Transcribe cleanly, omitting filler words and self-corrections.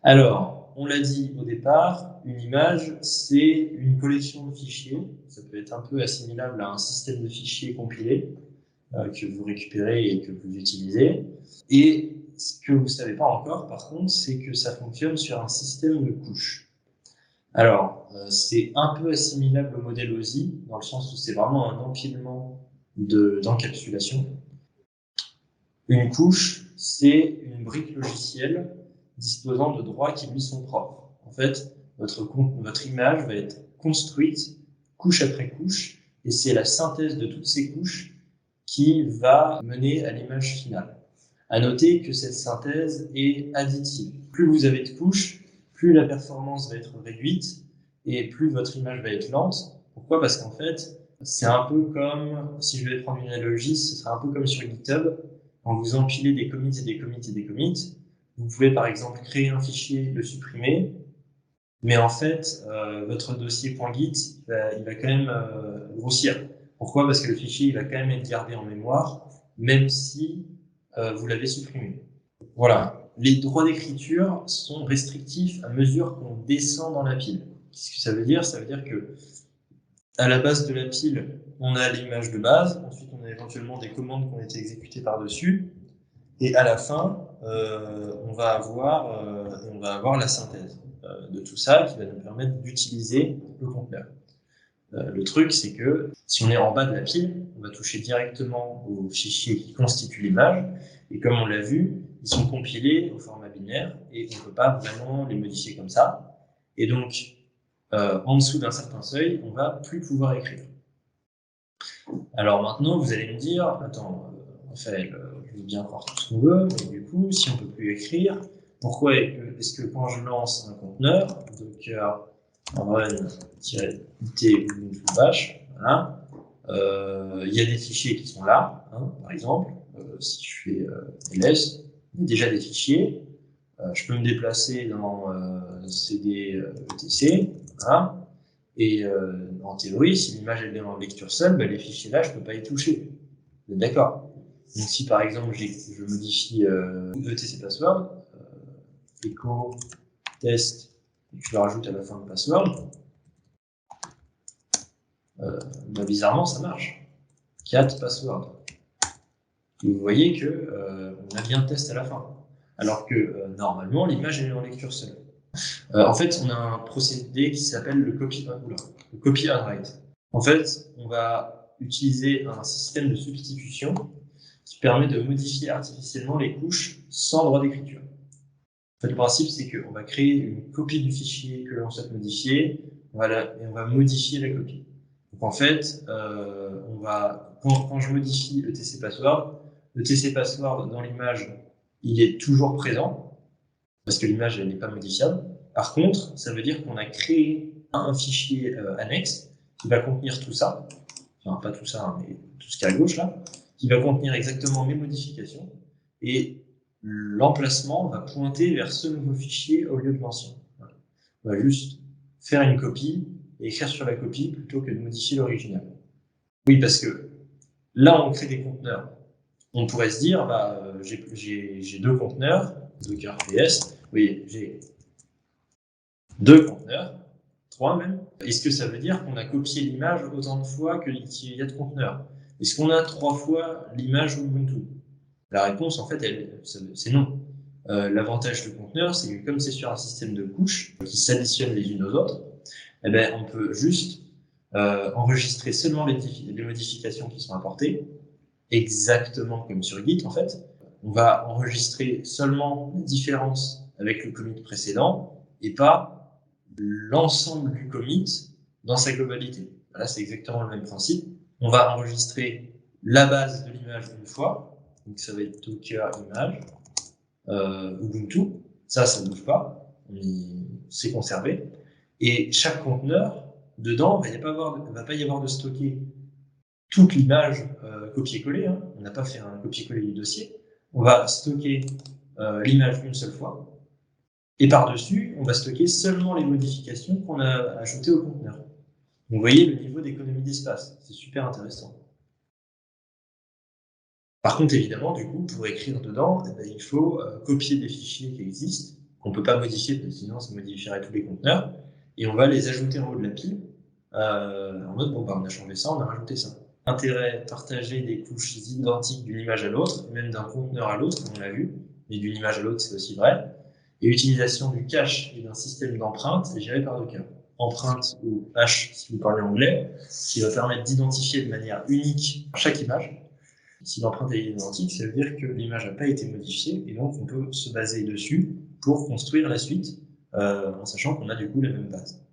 Alors, on l'a dit au départ, une image, c'est une collection de fichiers. Ça peut être un peu assimilable à un système de fichiers compilé que vous récupérez et que vous utilisez. Et ce que vous ne savez pas encore, par contre, c'est que ça fonctionne sur un système de couches. Alors, c'est un peu assimilable au modèle OSI, dans le sens où c'est vraiment un empilement d'encapsulation. Une couche, c'est une brique logicielle disposant de droits qui lui sont propres. En fait, votre image va être construite couche après couche, et c'est la synthèse de toutes ces couches qui va mener à l'image finale. À noter que cette synthèse est additive. Plus vous avez de couches, plus la performance va être réduite et plus votre image va être lente. Pourquoi? Parce qu'en fait, c'est un peu comme, si je vais prendre une analogie, ce sera un peu comme sur GitHub, quand vous empilez des commits et des commits et des commits, vous pouvez par exemple créer un fichier, le supprimer, mais en fait, votre dossier .git, il va quand même grossir. Pourquoi? Parce que le fichier, il va quand même être gardé en mémoire, même si vous l'avez supprimé. Voilà. Les droits d'écriture sont restrictifs à mesure qu'on descend dans la pile. Qu'est-ce que ça veut dire? Ça veut dire que à la base de la pile, on a l'image de base, ensuite on a éventuellement des commandes qui ont été exécutées par-dessus, et à la fin, on va avoir la synthèse de tout ça qui va nous permettre d'utiliser le conteneur. Le truc, c'est que si on est en bas de la pile, on va toucher directement aux fichiers qui constituent l'image, et comme on l'a vu, ils sont compilés au format binaire, et on ne peut pas vraiment les modifier comme ça. Et donc, en dessous d'un certain seuil, on va plus pouvoir écrire. Alors maintenant, vous allez me dire, attends, Raphaël, je veux bien croire tout ce qu'on veut, mais du coup, si on ne peut plus écrire, pourquoi est-ce que quand je lance un conteneur, docker run-it ubuntu bash, voilà, il y a des fichiers qui sont là, hein, par exemple, si je fais ls, il y a déjà des fichiers, je peux me déplacer dans cd etc, voilà. Et en théorie, si l'image est en lecture seule, ben, les fichiers là, je ne peux pas y toucher. Vous êtes d'accord? Donc si par exemple je modifie etc password, echo test, et que je le rajoute à la fin de password, ben, bizarrement ça marche. Cat password. Et vous voyez que on a bien test à la fin. Alors que normalement, l'image est en lecture seule. En fait, on a un procédé qui s'appelle le copy on write. En fait, on va utiliser un système de substitution qui permet de modifier artificiellement les couches sans droit d'écriture. En fait, le principe, c'est qu'on va créer une copie du fichier que l'on souhaite modifier, voilà, et on va modifier la copie. Donc en fait, quand je modifie etc password dans l'image, il est toujours présent, parce que l'image n'est pas modifiable. Par contre, ça veut dire qu'on a créé un fichier annexe qui va contenir tout ça, enfin pas tout ça, hein, mais tout ce qui est à gauche là, qui va contenir exactement mes modifications, et l'emplacement va pointer vers ce nouveau fichier au lieu de l'ancien. Voilà. On va juste faire une copie et écrire sur la copie plutôt que de modifier l'original. Oui, parce que là, on crée des conteneurs. On pourrait se dire, bah, j'ai deux conteneurs, Docker PS, oui, j'ai deux conteneurs, trois même. Est-ce que ça veut dire qu'on a copié l'image autant de fois qu'il y a de conteneurs? Est-ce qu'on a trois fois l'image Ubuntu? La réponse, en fait, c'est non. L'avantage du conteneur, c'est que comme c'est sur un système de couches qui s'additionnent les unes aux autres, eh ben, on peut juste enregistrer seulement les modifications qui sont apportées, exactement comme sur Git en fait. On va enregistrer seulement la différence avec le commit précédent et pas l'ensemble du commit dans sa globalité. Là, c'est exactement le même principe. On va enregistrer la base de l'image une fois, donc ça va être Docker image, Ubuntu, ça ne bouge pas, c'est conservé. Et chaque conteneur, dedans, il ne va pas y avoir de stocké toute l'image copier-coller, hein. On n'a pas fait un copier-coller du dossier. On va stocker l'image une seule fois, et par-dessus, on va stocker seulement les modifications qu'on a ajoutées au conteneur. Donc, vous voyez le niveau d'économie d'espace, c'est super intéressant. Par contre, évidemment, du coup, pour écrire dedans, eh ben, il faut copier des fichiers qui existent, qu'on ne peut pas modifier, parce que sinon ça modifierait tous les conteneurs, et on va les ajouter en haut de la pile, en mode, bon, bah, on a changé ça, on a rajouté ça. Intérêt, partager des couches identiques d'une image à l'autre, même d'un conteneur à l'autre, comme on l'a vu, mais d'une image à l'autre, c'est aussi vrai. Et utilisation du cache et d'un système d'empreinte géré par Docker. Empreinte ou hash, si vous parlez anglais, qui va permettre d'identifier de manière unique chaque image. Si l'empreinte est identique, ça veut dire que l'image n'a pas été modifiée, et donc on peut se baser dessus pour construire la suite, en sachant qu'on a du coup la même base.